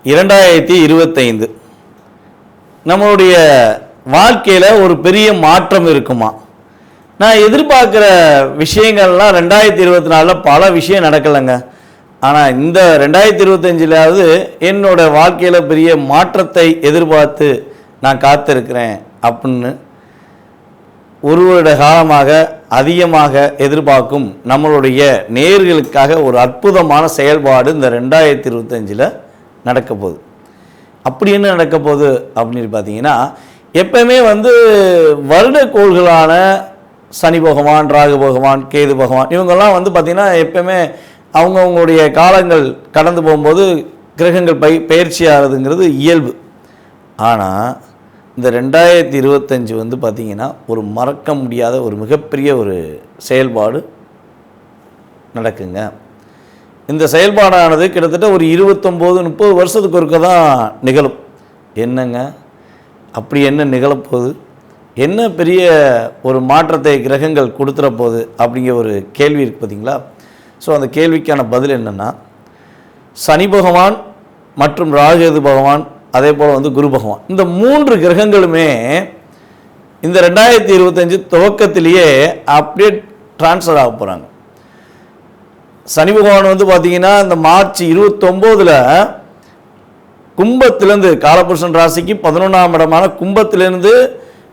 2025 நம்மளுடைய வாழ்க்கையில் ஒரு பெரிய மாற்றம் இருக்குமா? நான் எதிர்பார்க்குற விஷயங்கள்லாம் 2024 பல விஷயம் நடக்கலைங்க. ஆனால் இந்த 2025 என்னோட வாழ்க்கையில் பெரிய மாற்றத்தை எதிர்பார்த்து நான் காத்திருக்கிறேன் அப்படின்னு ஒரு வருட காலமாக அதிகமாக எதிர்பார்க்கும் நம்மளுடைய நேயர்களுக்காக ஒரு அற்புதமான செயல்பாடு இந்த 2025 நடக்க போகுது. அப்படி என்ன நடக்க போகுது அப்படின்னு பார்த்தீங்கன்னா, எப்பவுமே வருட கோள்களான சனி பகவான், ராகு பகவான், கேது பகவான் இவங்கெல்லாம் பார்த்திங்கன்னா எப்பவுமே அவங்கவுங்களுடைய காலங்கள் கடந்து போகும்போது கிரகங்கள் பயிற்சி ஆகிறதுங்கிறது இயல்பு. ஆனால் இந்த 2025 பார்த்திங்கன்னா ஒரு மறக்க முடியாத ஒரு மிகப்பெரிய ஒரு செயல்பாடு நடக்குங்க. இந்த செயல்பாடானது கிட்டத்தட்ட ஒரு 29-30 வருஷத்துக்கு ஒருக்க தான் நிகழும். என்னங்க அப்படி என்ன நிகழப்போகுது? என்ன பெரிய ஒரு மாற்றத்தை கிரகங்கள் கொடுத்துற போகுது அப்படிங்கிற ஒரு கேள்வி இருக்குது பார்த்தீங்களா? ஸோ அந்த கேள்விக்கான பதில் என்னென்னா, சனி பகவான் மற்றும் ராகு பகவான் அதே போல் குரு பகவான் இந்த 3 கிரகங்களுமே இந்த 2025 துவக்கத்திலேயே அப்படியே டிரான்ஸ்ஃபர் ஆக போகிறாங்க. சனி பகவான் பார்த்திங்கன்னா இந்த மார்ச் 29 கும்பத்திலேருந்து காலபுருஷன் ராசிக்கு 11ஆம் இடமான கும்பத்திலேருந்து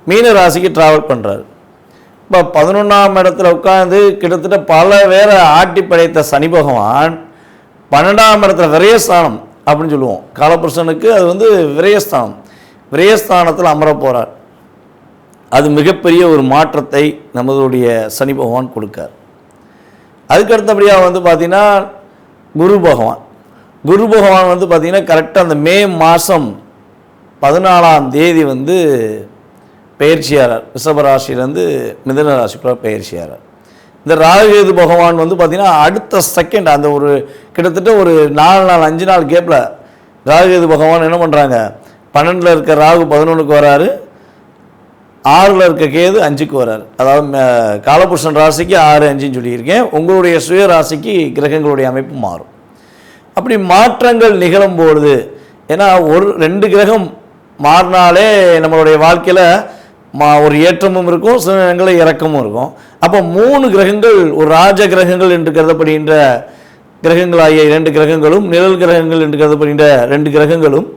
மீன ராசிக்கு ட்ராவல் பண்ணுறாரு. இப்போ 11ஆம் இடத்துல உட்காந்து கிட்டத்தட்ட பல வேற ஆட்டி படைத்த சனி பகவான் 12ஆம் இடத்துல விரயஸ்தானம் அப்படின்னு சொல்லுவோம். காலபுருஷனுக்கு அது விரயஸ்தானம், விரயஸ்தானத்தில் அமர போகிறார். அது மிகப்பெரிய ஒரு மாற்றத்தை நம்மளுடைய சனி பகவான் கொடுக்கார். அதுக்கு அடுத்தபடியாக பார்த்திங்கன்னா குரு பகவான் பார்த்திங்கன்னா கரெக்டாக அந்த மே மாதம் 14ஆம் தேதி பயிற்சியாளர் ரிஷபராசிலேருந்து மிதுன ராசிக்குள்ள பயிற்சியாளர். இந்த ராகு பகவான் பார்த்திங்கன்னா அடுத்த செகண்ட் அந்த ஒரு கிட்டத்தட்ட ஒரு 4 நாள் 5 நாள் கேப்பில் ராகு பகவான் என்ன பண்ணுறாங்க, 12 இருக்க ராகு 11க்கு வராரு, 6 இருக்க கேது 5க்கு வராரு. அதாவது காலபுருஷன் ராசிக்கு 6, 5ன்னு சொல்லியிருக்கேன். உங்களுடைய சுய ராசிக்கு கிரகங்களுடைய அமைப்பு மாறும். அப்படி மாற்றங்கள் நிகழும்பொழுது, ஏன்னா 2 கிரகம் மாறினாலே நம்மளுடைய வாழ்க்கையில் ஒரு ஏற்றமும் இருக்கும், சில நேரங்களில் இறக்கமும் இருக்கும். அப்போ 3 கிரகங்கள் ஒரு ராஜ கிரகங்கள் என்று கருதப்படுகின்ற கிரகங்களாகிய 2 கிரகங்களும், நிழல் கிரகங்கள் என்று கருதப்படுகின்ற 2 கிரகங்களும்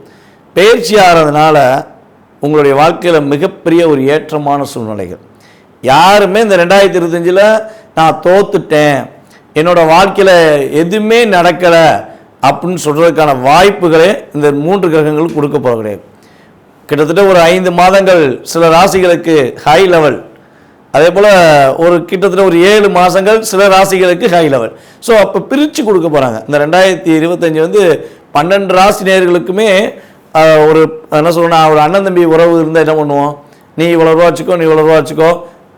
பயிற்சி ஆகிறதுனால உங்களுடைய வாழ்க்கையில் மிகப்பெரிய ஒரு ஏற்றமான சூழ்நிலைகள். யாருமே இந்த 2025 நான் தோத்துட்டேன், என்னோடய வாழ்க்கையில் எதுவுமே நடக்கலை அப்படின்னு சொல்கிறதுக்கான வாய்ப்புகளே இந்த 3 கிரகங்களும் கொடுக்க போக கிடையாது. கிட்டத்தட்ட ஒரு 5 மாதங்கள் சில ராசிகளுக்கு ஹை லெவல், அதே போல் ஒரு கிட்டத்தட்ட ஒரு 7 மாதங்கள் சில ராசிகளுக்கு ஹை லெவல். ஸோ அப்போ பிரித்து கொடுக்க போகிறாங்க. இந்த 2025 12 ராசி நேயர்களுக்குமே ஒரு என்ன சொல்லணும், ஒரு அண்ணன் தம்பி உறவு இருந்தால் என்ன பண்ணுவோம், நீ இவ்வளோ ரூபா வச்சுக்கோ, நீ இவ்வளோ ரூபா வச்சுக்கோ,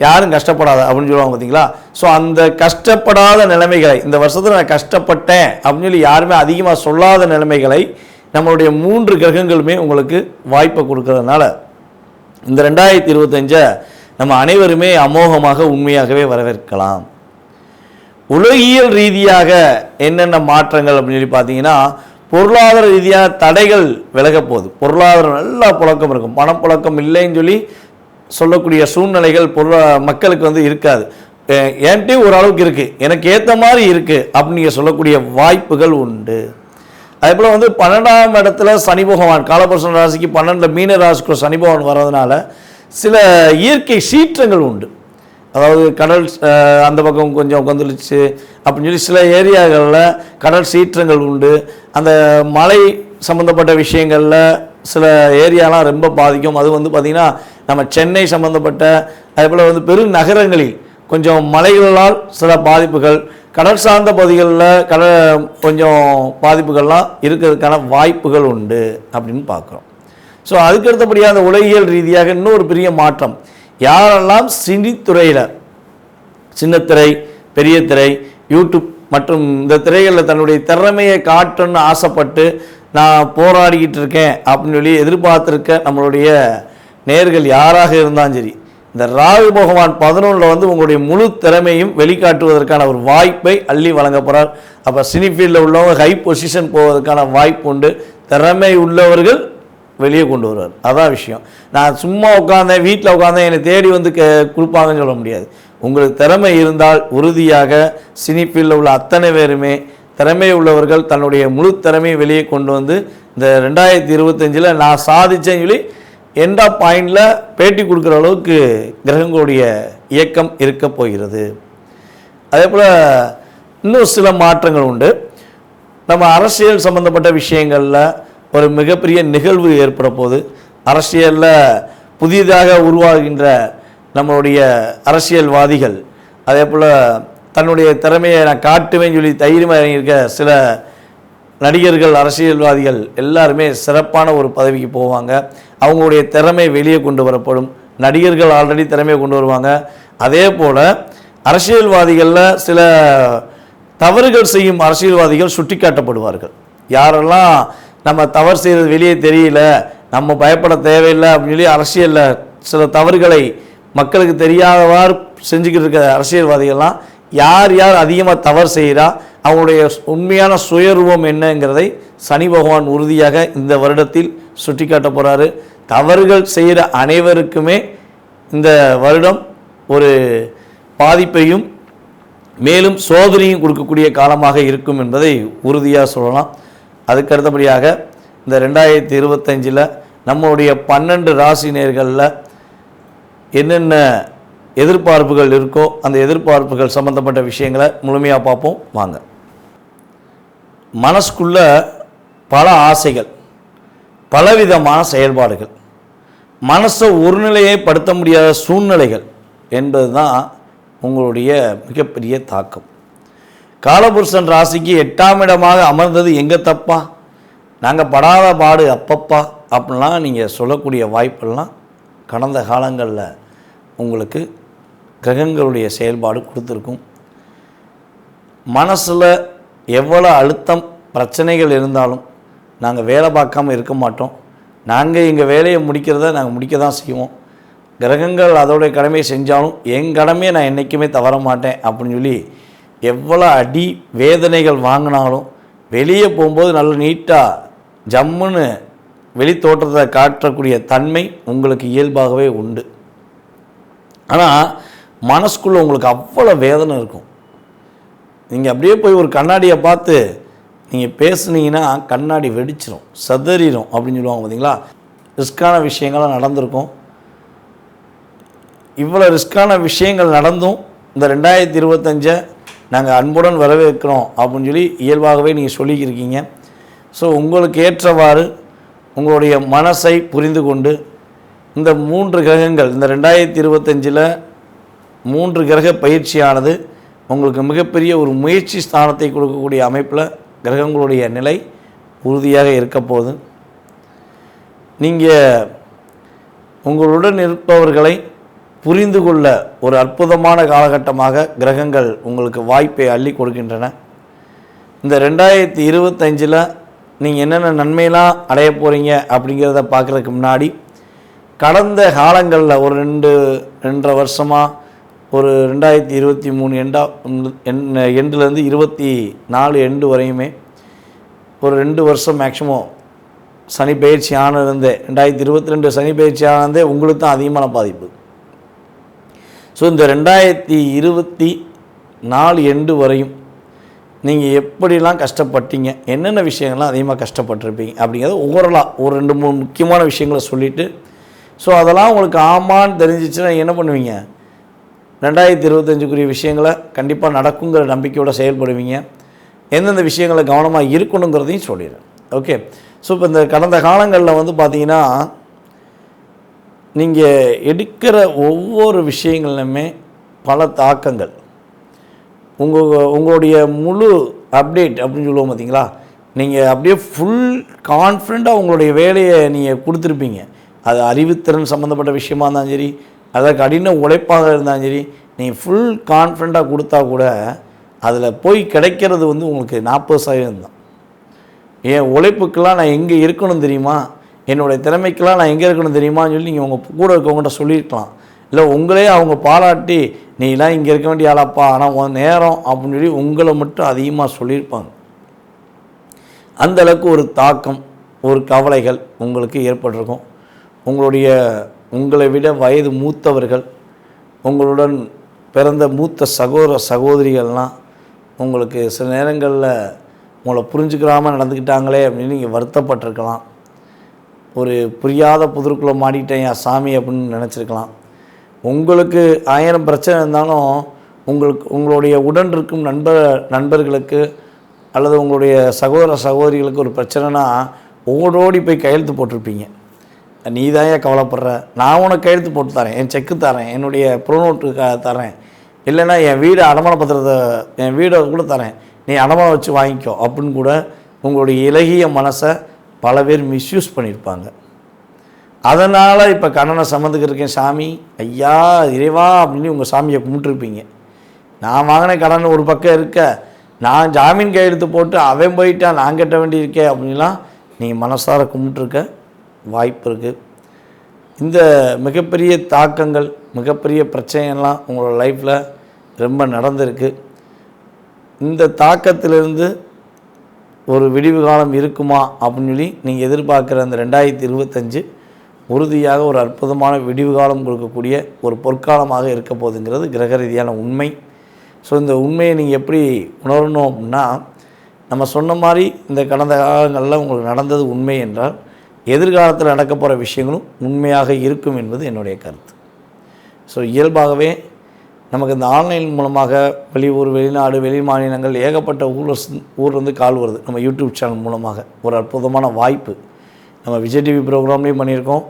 யாரும் கஷ்டப்படாத அப்படின்னு சொல்லுவாங்க பார்த்தீங்களா? ஸோ அந்த கஷ்டப்படாத நிலைமைகளை இந்த வருஷத்தில் நான் கஷ்டப்பட்டேன் அப்படின்னு சொல்லி யாருமே அதிகமாக சொல்லாத நிலைமைகளை நம்மளுடைய 3 கிரகங்களுமே உங்களுக்கு வாய்ப்பை கொடுக்கறதுனால இந்த 2025 நம்ம அனைவருமே அமோகமாக உண்மையாகவே வரவேற்கலாம். உலகியல் ரீதியாக என்னென்ன மாற்றங்கள் அப்படின்னு சொல்லி பார்த்தீங்கன்னா, பொருளாதார ரீதியாக தடைகள் விலக போகுது. பொருளாதாரம் நல்லா புழக்கம் இருக்கும், பணப்புழக்கம் இல்லைன்னு சொல்லக்கூடிய சூழ்நிலைகள் மக்களுக்கு இருக்காது. என்கிட்ட ஓரளவுக்கு இருக்குது, எனக்கு ஏற்ற மாதிரி இருக்குது அப்படின்னு நீங்கள் சொல்லக்கூடிய வாய்ப்புகள் உண்டு. அதே போல் 12ஆம் இடத்துல சனி பகவான் காலபுருஷன் ராசிக்கு 12 மீன ராசிக்கு சனி பகவான் வர்றதுனால சில இயற்கை சீற்றங்கள் உண்டு. அதாவது கடல் அந்த பக்கம் கொஞ்சம் கொந்தளிச்சு அப்படின்னு சொல்லி சில ஏரியாக்களில் கடல் சீற்றங்கள் உண்டு. அந்த மழை சம்மந்தப்பட்ட விஷயங்களில் சில ஏரியாலாம் ரொம்ப பாதிக்கும். அது பார்த்திங்கன்னா நம்ம சென்னை சம்மந்தப்பட்ட அதே போல் பெருநகரங்களில் கொஞ்சம் மலைகளால் சில பாதிப்புகள், கடல் சார்ந்த பகுதிகளில் கொஞ்சம் பாதிப்புகள்லாம் இருக்கிறதுக்கான வாய்ப்புகள் உண்டு அப்படின்னு பார்க்குறோம். ஸோ அதுக்கு அடுத்தபடியாக அந்த உலகியல் ரீதியாக இன்னொரு பெரிய மாற்றம், யாரெல்லாம் சினித்துறையில் சின்னத்திரை, பெரிய திரை, யூடியூப் மற்றும் இந்த திரைகளில் தன்னுடைய திறமையை காட்டணும்னு ஆசைப்பட்டு நான் போராடிக்கிட்டு இருக்கேன் அப்படின்னு சொல்லி எதிர்பார்த்துருக்க நம்மளுடைய நேயர்கள் யாராக இருந்தாலும் சரி, இந்த ராகு பகவான் 11 வந்து உங்களுடைய முழு திறமையும் வெளிக்காட்டுவதற்கான ஒரு வாய்ப்பை அள்ளி வழங்க போகிறார். அப்போ சினி ஃபீல்டில் உள்ளவங்க ஹை பொசிஷன் போவதற்கான வாய்ப்பு உண்டு. திறமை உள்ளவர்கள் வெளியே கொண்டு வருவார். அதான் விஷயம். நான் சும்மா உட்காந்தேன், வீட்டில் உட்காந்தேன், என்னை தேடி வந்து கொடுப்பாங்கன்னு சொல்ல முடியாது. உங்களுக்கு திறமை இருந்தால் உறுதியாக சினி ஃபீல்டில் உள்ள அத்தனை பேருமே திறமை உள்ளவர்கள் தன்னுடைய முழு திறமையை வெளியே கொண்டு வந்து இந்த 2025 நான் சாதிச்சேன்னு சொல்லி எண்ட் ஆஃப் பாயிண்டில் பேட்டி கொடுக்குற அளவுக்கு கிரகங்களுடைய இயக்கம் இருக்க போகிறது. அதே போல் இன்னும் சில மாற்றங்கள் உண்டு. நம்ம அரசியல் சம்பந்தப்பட்ட விஷயங்களில் ஒரு மிகப்பெரிய நிகழ்வு ஏற்பட போது, அரசியலில் புதிதாக உருவாகின்ற நம்மளுடைய அரசியல்வாதிகள் அதே போல் தன்னுடைய திறமையை நான் காட்டுவேன்னு சொல்லி தைரியமாக இறங்கியிருக்க சில நடிகர்கள், அரசியல்வாதிகள் எல்லாருமே சிறப்பான ஒரு பதவிக்கு போவாங்க. அவங்களுடைய திறமை வெளியே கொண்டு வரப்படும். நடிகர்கள் ஆல்ரெடி திறமையை கொண்டு வருவாங்க. அதே போல் அரசியல்வாதிகளில் சில தவறுகள் செய்யும் அரசியல்வாதிகள் சுட்டி காட்டப்படுவார்கள். யாரெல்லாம் நம்ம தவறு செய்கிறது வெளியே தெரியல, நம்ம பயப்பட தேவையில்லை அப்படின்னு சொல்லி அரசியலில் சில தவறுகளை மக்களுக்கு தெரியாதவாறு செஞ்சுக்கிட்டு இருக்க அரசியல்வாதிகள்லாம் யார் யார் அதிகமாக தவறு செய்கிறா, அவங்களுடைய உண்மையான சுயரூபம் என்னங்கிறதை சனி பகவான் உறுதியாக இந்த வருடத்தில் சுட்டி காட்ட போகிறாரு. தவறுகள் செய்கிற அனைவருக்குமே இந்த வருடம் ஒரு பாதிப்பையும் மேலும் சோதனையும் கொடுக்கக்கூடிய காலமாக இருக்கும் என்பதை உறுதியாக சொல்லலாம். அதுக்கு அடுத்தபடியாக இந்த 2025 நம்மளுடைய 12 ராசி நேயர்களில் என்னென்ன எதிர்பார்ப்புகள் இருக்கோ அந்த எதிர்பார்ப்புகள் சம்பந்தப்பட்ட விஷயங்களை முழுமையாக பார்ப்போம் வாங்க. மனசுக்குள்ள பல ஆசைகள், பலவிதமான செயல்பாடுகள், மனசை ஒருநிலையை படுத்த முடியாத சூழ்நிலைகள் என்பது தான் உங்களுடைய மிகப்பெரிய தாக்கம். காலபுருஷன் ராசிக்கு 8ஆம் இடமாக அமர்ந்தது எங்கே தப்பா, நாங்கள் படாத பாடு அப்பப்பா அப்படின்லாம் நீங்கள் சொல்லக்கூடிய வாய்ப்பெல்லாம் கடந்த காலங்களில் உங்களுக்கு கிரகங்களுடைய செயல்பாடு கொடுத்துருக்கும். மனசில் எவ்வளோ அழுத்தம் பிரச்சனைகள் இருந்தாலும் நாங்கள் வேலை பார்க்காம இருக்க மாட்டோம். நாங்கள் எங்கள் வேலையை முடிக்கிறத நாங்கள் முடிக்க தான் செய்வோம். கிரகங்கள் அதோடைய கடமையை செஞ்சாலும் என் கடமையை நான் என்றைக்குமே தவற மாட்டேன் அப்படின்னு சொல்லி எவ்வளோ அடி வேதனைகள் வாங்கினாலும் வெளியே போகும்போது நல்ல நீட்டாக ஜம்முன்னு வெளி தோற்றத்தை காட்டக்கூடிய தன்மை உங்களுக்கு இயல்பாகவே உண்டு. ஆனால் மனசுக்குள்ளே உங்களுக்கு அவ்வளோ வேதனை இருக்கும். நீங்கள் அப்படியே போய் ஒரு கண்ணாடியை பார்த்து நீங்கள் பேசுனீங்கன்னா கண்ணாடி வெடிச்சிடும், சதறிடும் அப்படின்னு சொல்லுவாங்க பார்த்தீங்களா. ரிஸ்க்கான விஷயங்கள்லாம் நடந்திருக்கும். இவ்வளோ ரிஸ்க்கான விஷயங்கள் நடந்தும் இந்த 2025 நாங்கள் அன்புடன் வரவேற்கிறோம் அப்படின்னு சொல்லி இயல்பாகவே நீங்கள் சொல்லிக்கிருக்கீங்க. ஸோ உங்களுக்கு ஏற்றவாறு உங்களுடைய மனசை புரிந்து கொண்டு இந்த 3 கிரகங்கள் இந்த 2025 3 கிரக பயிற்சியானது உங்களுக்கு மிகப்பெரிய ஒரு முயற்சி ஸ்தானத்தை கொடுக்கக்கூடிய அமைப்பில் கிரகங்களுடைய நிலை உறுதியாக இருக்க போகுது. நீங்கள் உங்களுடன் இருப்பவர்களை புரிந்து கொள்ள ஒரு அற்புதமான காலகட்டமாக கிரகங்கள் உங்களுக்கு வாய்ப்பை அள்ளி கொடுக்கின்றன. இந்த 2025 நீங்கள் என்னென்ன நன்மையெல்லாம் அடைய போகிறீங்க அப்படிங்கிறத பார்க்குறதுக்கு முன்னாடி கடந்த காலங்களில் ஒரு 2.5 வருஷமாக ஒரு 2023 எண்டுலேருந்து 24 எண்டு வரையுமே ஒரு 2 வருஷம் மேக்ஸிமம் சனி பயிற்சி ஆனதுலேருந்தே 2022 சனி பயிற்சி ஆனதே உங்களுக்கு தான் அதிகமான பாதிப்பு. ஸோ இந்த 2024 எண்டு வரையும் நீங்கள் எப்படிலாம் கஷ்டப்பட்டீங்க, என்னென்ன விஷயங்கள்லாம் அதிகமாக கஷ்டப்பட்டிருப்பீங்க அப்படிங்கிறத ஓவரலாக ஒரு 2-3 முக்கியமான விஷயங்களை சொல்லிவிட்டு, ஸோ அதெல்லாம் உங்களுக்கு ஆமான்னு தெரிஞ்சிச்சுன்னா என்ன பண்ணுவீங்க, 2025க்குரிய விஷயங்களை கண்டிப்பாக நடக்குங்கிற நம்பிக்கையோடு செயல்படுவீங்க. எந்தெந்த விஷயங்களை கவனமாக இருக்கணுங்கிறதையும் சொல்லிடுறேன். ஓகே. ஸோ இப்போ இந்த கடந்த காலங்களில் வந்து பார்த்திங்கன்னா நீங்கள் எடுக்கிற ஒவ்வொரு விஷயங்கள்லையுமே பல தாக்கங்கள், உங்களுடைய முழு அப்டேட் அப்படின்னு சொல்லுவோம் பார்த்தீங்களா, நீங்கள் அப்படியே ஃபுல் கான்ஃபிடண்ட்டாக உங்களுடைய வேலையை நீங்கள் கொடுத்துருப்பீங்க. அது அறிவுத்திறன் சம்மந்தப்பட்ட விஷயமா இருந்தாலும் சரி, அதை கடின உழைப்பாக இருந்தாலும் சரி, நீங்கள் ஃபுல் கான்ஃபிடண்ட்டாக கொடுத்தா கூட அதில் போய் கிடைக்கிறது வந்து உங்களுக்கு 40% தான். என் உழைப்புக்கெல்லாம் நான் எங்கே இருக்கணும் தெரியுமா, என்னுடைய திறமைக்கெல்லாம் நான் எங்கே இருக்கணும் தெரியுமான்னு சொல்லி நீங்கள் உங்கள் கூட இருக்கவங்கள்ட்ட சொல்லியிருக்கலாம். இல்லை உங்களே அவங்க பாராட்டி நீலாம் இங்கே இருக்க வேண்டிய ஆளாப்பா, ஆனால் உன் நேரம் அப்படின்னு சொல்லி உங்களை மட்டும் அதிகமாக சொல்லியிருப்பாங்க. அந்தளவுக்கு ஒரு தாக்கம், ஒரு கவலைகள் உங்களுக்கு ஏற்பட்டிருக்கும். உங்களை விட வயது மூத்தவர்கள், உங்களுடன் பிறந்த மூத்த சகோதரிகள்லாம் உங்களுக்கு சில நேரங்களில் உங்களை புரிஞ்சுக்கிறாமல் நடந்துக்கிட்டாங்களே அப்படின்னு நீங்கள் வருத்தப்பட்டிருக்கலாம். ஒரு புரியாத புதிருக்குள்ளே மாட்டிட்டேன் என் சாமி அப்படின்னு நினச்சிருக்கலாம். உங்களுக்கு 1000 பிரச்சனை இருந்தாலும் உங்களுடைய உடன் இருக்கும் நண்பர்களுக்கு அல்லது உங்களுடைய சகோதரிகளுக்கு ஒரு பிரச்சனைனா ஓடோடி போய் கையெழுத்து போட்டிருப்பீங்க. நீ தான் ஏன் கவலைப்படுற, நான் உனக்கு கையெழுத்து போட்டு தரேன், என் செக்கு தரேன், என்னுடைய ப்ரோனோட்டு தரேன், இல்லைன்னா என் வீடு அடமான பத்திரத்தை என் வீடை கூட தரேன், நீ அடமானம் வச்சு வாங்கிக்கோ அப்படின்னு கூட உங்களுடைய இலகிய மனசை பல பேர் மிஸ்யூஸ் பண்ணியிருப்பாங்க. அதனால் இப்போ கண்ணனை சம்மந்துக்கு இருக்கேன் சாமி, ஐயா இறைவா அப்படின்னு உங்கள் சாமியை கும்பிட்டுருப்பீங்க. நான் வாங்கின கடன் ஒரு பக்கம் இருக்க, நான் ஜாமீன் கையெழுத்து போட்டு அவன் போயிட்டான், நான் கட்ட வேண்டியிருக்கேன் அப்படின்லாம் நீங்கள் மனசார கும்பிட்டுருக்க வாய்ப்பு இருக்குது. இந்த மிகப்பெரிய தாக்கங்கள், மிகப்பெரிய பிரச்சனைகள்லாம் உங்களோட லைஃப்பில் ரொம்ப நடந்திருக்கு. இந்த தாக்கத்திலிருந்து ஒரு விடிவு காலம் இருக்குமா அப்படின்னு சொல்லி நீங்கள் எதிர்பார்க்குற அந்த 2025 உறுதியாக ஒரு அற்புதமான விடிவு காலம் கொடுக்கக்கூடிய ஒரு பொற்காலமாக இருக்க போகுதுங்கிறது கிரக ரீதியான உண்மை. ஸோ இந்த உண்மையை நீங்கள் எப்படி உணரணும் அப்படின்னா, நம்ம சொன்ன மாதிரி இந்த கடந்த காலங்களில் உங்களுக்கு நடந்தது உண்மை என்றால் எதிர்காலத்தில் நடக்க போகிற விஷயங்களும் உண்மையாக இருக்கும் என்பது என்னுடைய கருத்து. ஸோ இயல்பாகவே நமக்கு இந்த ஆன்லைன் மூலமாக வெளியூர், வெளிநாடு, வெளி மாநிலங்கள் ஏகப்பட்ட ஊர்லேருந்து கால் வருது. நம்ம யூடியூப் சேனல் மூலமாக ஒரு அற்புதமான வாய்ப்பு. நம்ம விஜய் டிவி ப்ரோக்ராம்லேயும் பண்ணியிருக்கோம்.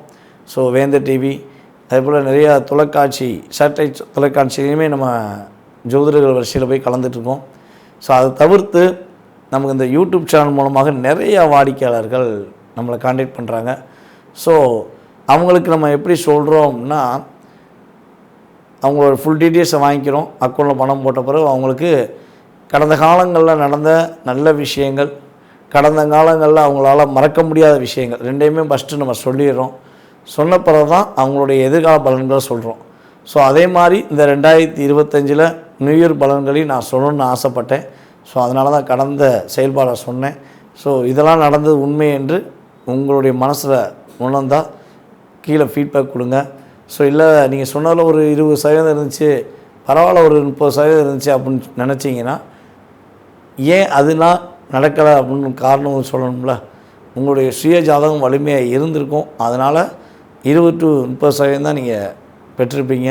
ஸோ வேந்தர் டிவி, அதேபோல் நிறையா தொலைக்காட்சி, சேட்டலைட் தொலைக்காட்சியிலையுமே நம்ம ஜோதிடர்கள் வரிசையில் போய் கலந்துட்டுருக்கோம். ஸோ அதை தவிர்த்து நமக்கு இந்த யூடியூப் சேனல் மூலமாக நிறைய வாடிக்கையாளர்கள் நம்மளை கான்டாக்ட் பண்ணுறாங்க. ஸோ அவங்களுக்கு நம்ம எப்படி சொல்கிறோம் அப்படின்னா, அவங்களோட ஃபுல் டீட்டெயில்ஸை வாங்கிக்கிறோம். அக்கௌண்ட்டில் பணம் போட்ட பிறகு அவங்களுக்கு கடந்த காலங்களில் நடந்த நல்ல விஷயங்கள், கடந்த காலங்களில் அவங்களால மறக்க முடியாத விஷயங்கள் ரெண்டையுமே ஃபஸ்ட்டு நம்ம சொல்லிடுறோம். சொன்ன பிறகு தான் அவங்களுடைய எதிர்கால பலன்களை சொல்கிறோம். ஸோ அதே மாதிரி இந்த 2025 நியூ இயர் பலன்களையும் நான் சொல்லணும்னு ஆசைப்பட்டேன். ஸோ அதனால தான் கடந்த செயல்பாடை சொன்னேன். ஸோ இதெல்லாம் நடந்தது உண்மை என்று உங்களுடைய மனசில் உணர்ந்தால் கீழே ஃபீட்பேக் கொடுங்க. ஸோ இல்லை நீங்கள் சொன்னதில் ஒரு 20% இருந்துச்சு, பரவாயில்ல ஒரு 30% இருந்துச்சு அப்படின்னு நினச்சிங்கன்னா, ஏன் அதெல்லாம் நடக்கலை அப்படின்னு காரணம் சொல்லணும்ல. உங்களுடைய சுய ஜாதகம் வலிமையாக இருந்திருக்கும். அதனால் 20 to 30% தான் நீங்கள் பெற்றிருப்பீங்க.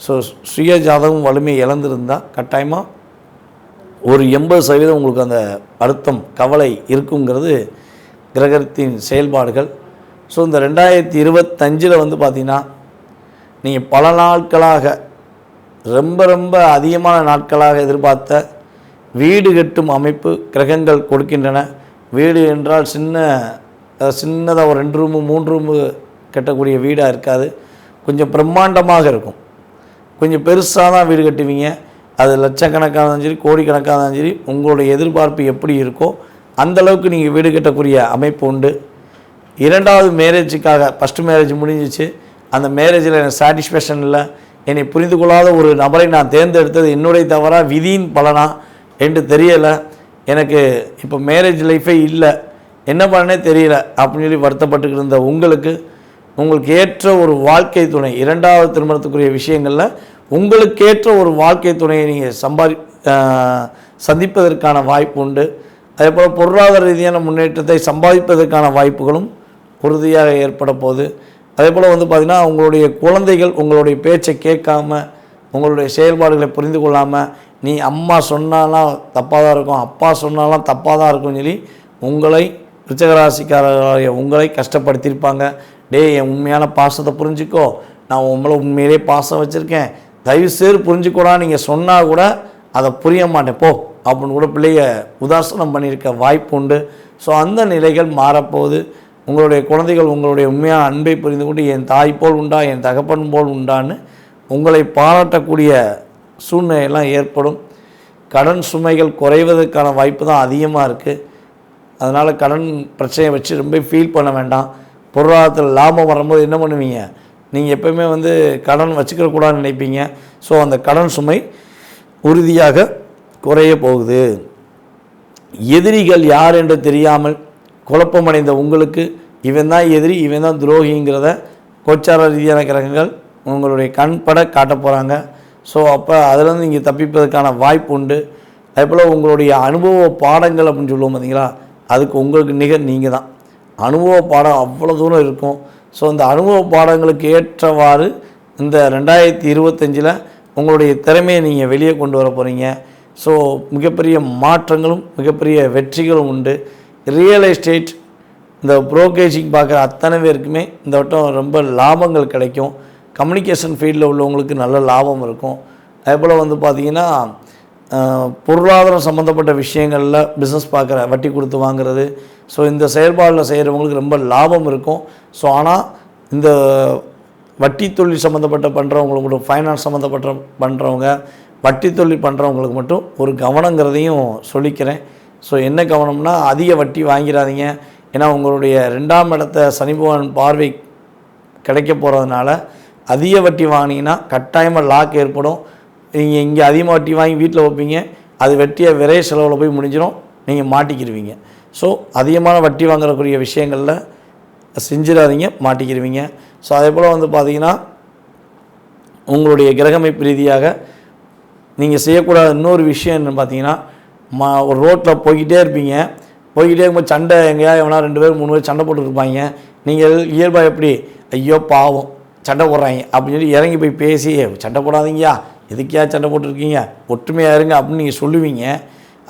ஸோ சுய ஜாதகம் வலிமை இழந்திருந்தால் கட்டாயமாக ஒரு 80% உங்களுக்கு அந்த அழுத்தம், கவலை இருக்குங்கிறது கிரகத்தின் செயல்பாடுகள். ஸோ இந்த 2025 வந்து பார்த்திங்கன்னா, நீங்கள் பல நாட்களாக ரொம்ப அதிகமான நாட்களாக எதிர்பார்த்த வீடு கட்டும் அமைப்பு கிரகங்கள் கொடுக்கின்றன. வீடு என்றால் சின்னதாக ஒரு 2 ரூமு 3 ரூமு கட்டக்கூடிய வீடாக இருக்காது. கொஞ்சம் பிரம்மாண்டமாக இருக்கும். கொஞ்சம் பெருசாக தான் வீடு கட்டுவீங்க. அது லட்சக்கணக்காக இருந்தாலும் சரி, கோடிக்கணக்காக இருந்தாலும் சரி, உங்களுடைய எதிர்பார்ப்பு எப்படி இருக்கோ அந்தளவுக்கு நீங்கள் வீடு கட்டக்கூடிய அமைப்பு உண்டு. 2வது மேரேஜுக்காக, ஃபஸ்ட்டு மேரேஜ் முடிஞ்சிச்சு, அந்த மேரேஜில் எனக்கு சாட்டிஸ்ஃபேக்ஷன் இல்லை, என்னை புரிந்து கொள்ளாத ஒரு நபரை நான் தேர்ந்தெடுத்தது என்னுடைய தவறாக விதியின் பலனா என்று தெரியலை, எனக்கு இப்போ மேரேஜ் லைஃபே இல்லை, என்ன பண்ணனே தெரியல அப்படின்னு சொல்லி வருத்தப்பட்டுக்கிட்டு இருந்த உங்களுக்கு ஏற்ற ஒரு வாழ்க்கை துணை, 2வது திருமணத்துக்குரிய விஷயங்களில் உங்களுக்கேற்ற ஒரு வாழ்க்கை துணையை நீங்கள் சந்திப்பதற்கான வாய்ப்பு உண்டு. அதேபோல் பொருளாதார ரீதியான முன்னேற்றத்தை சம்பாதிப்பதற்கான வாய்ப்புகளும் உறுதியாக ஏற்பட போகுது. அதேபோல் வந்து பார்த்திங்கன்னா, உங்களுடைய குழந்தைகள் உங்களுடைய பேச்சை கேட்காம, உங்களுடைய செயல்பாடுகளை புரிந்து கொள்ளாமல், நீ அம்மா சொன்னாலாம் தப்பாக தான் இருக்கும், அப்பா சொன்னாலாம் தப்பாக தான் இருக்கும்னு சொல்லி உங்களை விருச்சிகராசிக்காரர்களாகிய உங்களை கஷ்டப்படுத்தியிருப்பாங்க. என் உண்மையான பாசத்தை புரிஞ்சுக்கோ, நான் உங்களை உண்மையிலே பாசம் வச்சுருக்கேன், தயவுசெய்து புரிஞ்சுக்கூடா, நீங்கள் சொன்னால் கூட அதை புரிய மாட்டேன் போ அப்படின்னு கூட பிள்ளைய உதாசனம் பண்ணியிருக்க வாய்ப்பு உண்டு. ஸோ அந்த நிலைகள் மாறப்போகுது. உங்களுடைய குழந்தைகள் உங்களுடைய உண்மையான அன்பை புரிந்து கொண்டு என் தாய் போல் உண்டா, என் தகப்பன் போல் உண்டான்னு உங்களை பாராட்டக்கூடிய சூழ்நிலையெல்லாம் ஏற்படும். கடன் சுமைகள் குறைவதற்கான வாய்ப்பு தான் அதிகமாக இருக்குது. அதனால் கடன் பிரச்சனையை வச்சு ரொம்ப ஃபீல் பண்ண வேண்டாம். பொருளாதாரத்தில் லாபம் வரும்போது என்ன பண்ணுவீங்க, நீங்கள் எப்போயுமே வந்து கடன் வச்சுக்கிறக்கூடாதுன்னு நினைப்பீங்க. ஸோ அந்த கடன் சுமை உறுதியாக குறைய போகுது. எதிரிகள் யார் என்று தெரியாமல் குழப்பமடைந்த உங்களுக்கு இவன் தான் எதிரி, இவன் தான் துரோகிங்கிறத கோச்சார ரீதியான கிரகங்கள் உங்களுடைய கண்பட காட்ட போகிறாங்க. ஸோ அப்போ அதிலேருந்து நீங்கள் தப்பிப்பதற்கான வாய்ப்பு உண்டு. அதேபோல் உங்களுடைய அனுபவ பாடங்கள் அப்படின்னு சொல்லுவோம் பார்த்தீங்களா, அதுக்கு உங்களுக்கு நிகர் நீங்கள் தான். அனுபவ பாடம் அவ்வளோ தூரம் இருக்கும். ஸோ அந்த அனுபவ பாடங்களுக்கு ஏற்றவாறு இந்த 2025 உங்களுடைய திறமையை நீங்கள் வெளியே கொண்டு வர போகிறீங்க. ஸோ மிகப்பெரிய மாற்றங்களும் மிகப்பெரிய வெற்றிகளும் உண்டு. ரியல் எஸ்டேட், இந்த புரோக்கேஜிங் பார்க்குற அத்தனை பேருக்குமே இந்த வட்டம் ரொம்ப லாபங்கள் கிடைக்கும். கம்யூனிகேஷன் ஃபீல்டில் உள்ளவங்களுக்கு நல்ல லாபம் இருக்கும். அதேபோல் வந்து பார்த்திங்கன்னா பொருளாதாரம் சம்மந்தப்பட்ட விஷயங்களில் பிஸ்னஸ் பார்க்குற, வட்டி கொடுத்து வாங்குறது, ஸோ இந்த செயல்பாடில் செய்கிறவங்களுக்கு ரொம்ப லாபம் இருக்கும். ஸோ ஆனால் இந்த வட்டி தொழில் சம்மந்தப்பட்ட பண்ணுறவங்களுக்கு மட்டும், ஃபைனான்ஸ் சம்மந்தப்பட்ட பண்ணுறவங்க, வட்டி தொழில் பண்ணுறவங்களுக்கு மட்டும் ஒரு கவனங்கிறதையும் சொல்லிக்கிறேன். ஸோ என்ன கவனம்னா, அதிக வட்டி வாங்கிடாதீங்க. ஏன்னா உங்களுடைய 2ஆம் இடத்தை சனி பகவான் பார்வை கிடைக்க போகிறதுனால அதிக வட்டி வாங்கினீங்கன்னா கட்டாயமாக லாக் ஏற்படும். நீங்கள் இங்கே அதிகமாக வட்டி வாங்கி வீட்டில் வைப்பீங்க, அது வெட்டியை விரைய செலவில் போய் முடிஞ்சிடும், நீங்கள் மாட்டிக்கிடுவீங்க. ஸோ அதிகமான வட்டி வாங்குறக்கூடிய விஷயங்களில் செஞ்சிடாதீங்க, மாட்டிக்கிடுவீங்க. ஸோ அதே போல் வந்து பார்த்திங்கன்னா உங்களுடைய கிரகமைப்பு ரீதியாக நீங்கள் செய்யக்கூடாத இன்னொரு விஷயம் என்னென்னு பார்த்தீங்கன்னா, ஒரு ரோட்டில் போய்கிட்டே இருப்பீங்க, போய்கிட்டே இருக்கும்போது சண்டை எங்கேயா எவனா 2 பேர் 3 பேர் சண்டை போட்டுருப்பாங்க. நீங்கள் இயல்பாக எப்படி, ஐயோ பாவம் சண்டை போடுறாங்க அப்படின்னு சொல்லி இறங்கி போய் பேசி, சண்டை போடாதீங்கயா, எதுக்கியா சண்டை போட்டுருக்கீங்க, ஒற்றுமையாக இருங்க அப்படின்னு நீங்கள் சொல்லுவீங்க.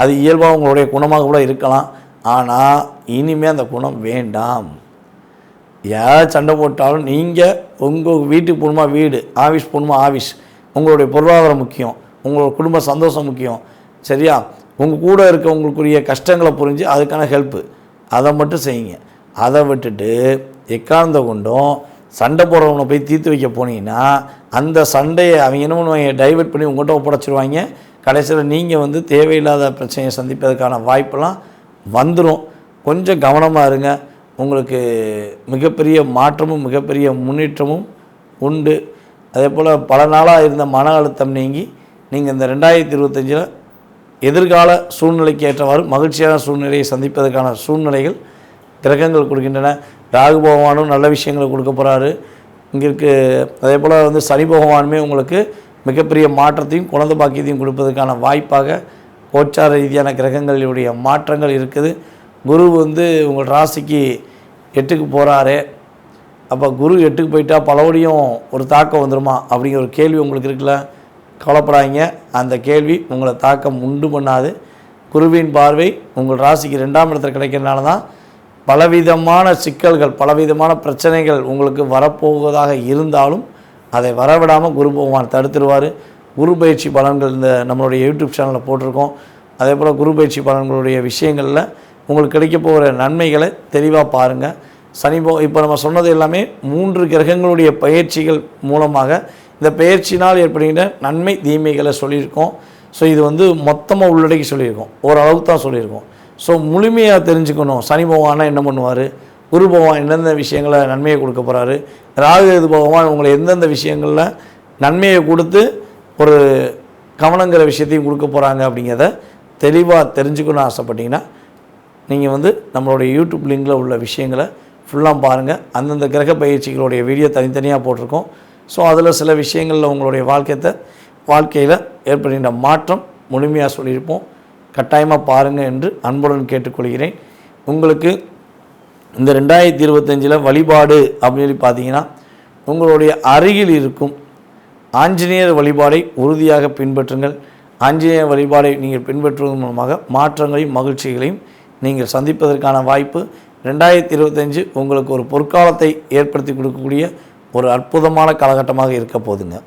அது இயல்பாக உங்களுடைய குணமாக கூட இருக்கலாம். ஆனால் இனிமேல் அந்த குணம் வேண்டாம். யார் சண்டை போட்டாலும் நீங்கள் உங்கள் வீட்டுக்கு போகணுமா வீடு, ஆஃபீஸ் போகணுமா ஆஃபீஸ், உங்களுடைய பொருளாதாரம் முக்கியம், உங்களோட குடும்ப சந்தோஷம் முக்கியம். சரியா? உங்கள் கூட இருக்கவங்களுக்குரிய கஷ்டங்களை புரிஞ்சு அதுக்கான ஹெல்ப்பு அதை மட்டும் செய்யுங்க. அதை விட்டுட்டு எக்காரணத்தை கொண்டும் சண்டை போடுறவனை போய் தீர்த்து வைக்க போனீங்கன்னா அந்த சண்டையை அவங்க என்ன பண்ணுவாங்க, டைவெர்ட் பண்ணி உங்கள்கிட்ட ஒப்படைச்சிருவாங்க. கடைசியில் நீங்கள் வந்து தேவையில்லாத பிரச்சனையை சந்திப்பதற்கான வாய்ப்பெல்லாம் வந்துடும். கொஞ்சம் கவனமாக இருங்க. உங்களுக்கு மிகப்பெரிய மாற்றமும் மிகப்பெரிய முன்னேற்றமும் உண்டு. அதே போல் பல நாளாக இருந்த மன அழுத்தம் நீங்கி நீங்கள் இந்த 2025 எதிர்கால சூழ்நிலைக்கு ஏற்றவாறு மகிழ்ச்சியான சூழ்நிலையை சந்திப்பதற்கான சூழ்நிலைகள் கிரகங்கள் கொடுக்கின்றன. ராகு பகவானும் நல்ல விஷயங்களை கொடுக்க போகிறாரு இங்கே இருக்குது. அதே போல் வந்து சனி பகவானுமே உங்களுக்கு மிகப்பெரிய மாற்றத்தையும் குழந்தை பாக்கியத்தையும் கொடுப்பதற்கான வாய்ப்பாக கோச்சார ரீதியான கிரகங்களுடைய மாற்றங்கள் இருக்குது. குரு வந்து உங்கள் ராசிக்கு 8க்கு போகிறாரு. அப்போ குரு 8க்கு போயிட்டால் பலவடியும் ஒரு தாக்கம் வந்துடுமா அப்படிங்கிற ஒரு கேள்வி உங்களுக்கு இருக்குல்ல. கவலைப்படாதீங்க, அந்த கேள்வி உங்களை தாக்கம் உண்டு பண்ணாது. குருவின் பார்வை உங்கள் ராசிக்கு 2ஆம் இடத்துல கிடைக்கிறதுனால தான் பலவிதமான சிக்கல்கள், பலவிதமான பிரச்சனைகள் உங்களுக்கு வரப்போவதாக இருந்தாலும் அதை வரவிடாமல் குரு பகவான் தடுத்துடுவார். குரு பயிற்சி பலன்கள் இந்த நம்மளுடைய யூடியூப் சேனலில் போட்டிருக்கோம். அதே போல் குரு பயிற்சி பலன்களுடைய விஷயங்களில் உங்களுக்கு கிடைக்க போகிற நன்மைகளை தெளிவாக பாருங்கள். இப்போ நம்ம சொன்னது எல்லாமே 3 கிரகங்களுடைய பயிற்சிகள் மூலமாக இந்த பயிற்சினால் ஏற்படுகின்ற நன்மை தீமைகளை சொல்லியிருக்கோம். ஸோ இது வந்து மொத்தமாக உள்ளடக்கி சொல்லியிருக்கோம், ஓரளவுக்கு தான் சொல்லியிருக்கோம். ஸோ முழுமையாக தெரிஞ்சுக்கணும். சனி பகவானா என்ன பண்ணுவார், குரு பகவான் எந்தெந்த விஷயங்களை நன்மையை கொடுக்க போகிறாரு, ராகு பகவான் உங்களை எந்தெந்த விஷயங்களில் நன்மையை கொடுத்து ஒரு கவனங்கிற விஷயத்தையும் கொடுக்க போகிறாங்க அப்படிங்கிறத தெளிவாக தெரிஞ்சுக்கணும்னு ஆசைப்பட்டீங்கன்னா நீங்கள் வந்து நம்மளுடைய யூடியூப் லிங்கில் உள்ள விஷயங்களை ஃபுல்லாக பாருங்கள். அந்தந்த கிரக பயிற்சிகளுடைய வீடியோ தனித்தனியாக போட்டிருக்கோம். ஸோ அதில் சில விஷயங்களில் உங்களுடைய வாழ்க்கையில் ஏற்படுகின்ற மாற்றம் முழுமையாக சொல்லியிருப்போம். கட்டாயமாக பாருங்கள் என்று அன்புடன் கேட்டுக்கொள்கிறேன். உங்களுக்கு இந்த 2025 வழிபாடு அப்படின்னு சொல்லி பார்த்தீங்கன்னா, உங்களுடைய அருகில் இருக்கும் ஆஞ்சநேயர் வழிபாடை உறுதியாக பின்பற்றுங்கள். ஆஞ்சநேயர் வழிபாடை நீங்கள் பின்பற்றுவதன் மூலமாக மாற்றங்களையும் மகிழ்ச்சிகளையும் நீங்கள் சந்திப்பதற்கான வாய்ப்பு 2025 உங்களுக்கு ஒரு பொற்காலத்தை ஏற்படுத்தி கொடுக்கக்கூடிய ஒரு அற்புதமான காலகட்டமாக இருக்க போதுங்க.